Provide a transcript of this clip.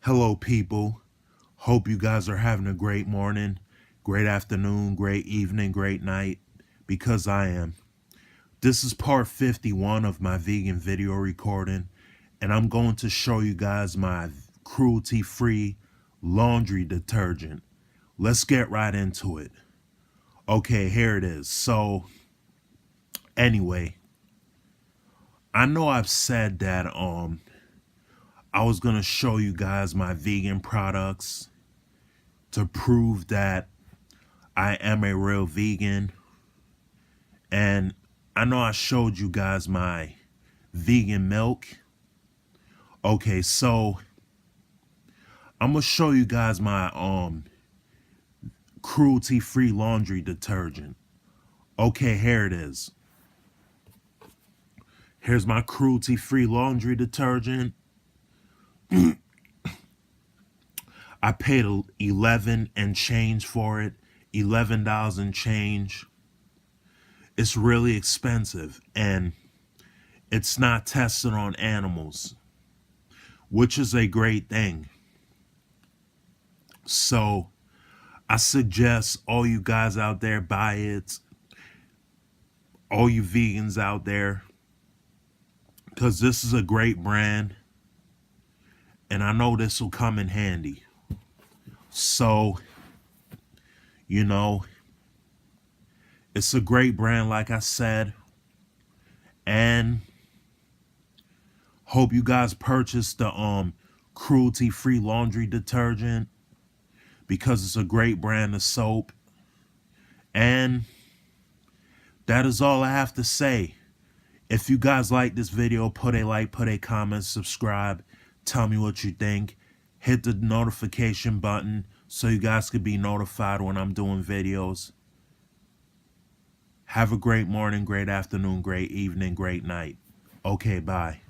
Hello, people. Hope you guys are having a great morning, great afternoon, great evening, great night, because I am. This is part 51 of my vegan video recording, and I'm going to show you guys my cruelty-free laundry detergent. Let's get right into it. Okay, here it is. So, anyway, I know I've said that I was going to show you guys my vegan products to prove that I am a real vegan. And I know I showed you guys my vegan milk. Okay, so I'm going to show you guys my cruelty-free laundry detergent. Okay, here it is. Here's my cruelty-free laundry detergent. I paid 11 and change for it. $11 and change. It's really expensive, and it's not tested on animals, which is a great thing. So I suggest all you guys out there buy it, all you vegans out there, because this is a great brand, and I know this will come in handy. So, you know, it's a great brand, like I said, and hope you guys purchase the cruelty-free laundry detergent, because it's a great brand of soap. And that is all I have to say. If you guys like this video, put a like, put a comment, subscribe, tell me what you think. Hit the notification button so you guys can be notified when I'm doing videos. Have a great morning, great afternoon, great evening, great night. Okay, bye.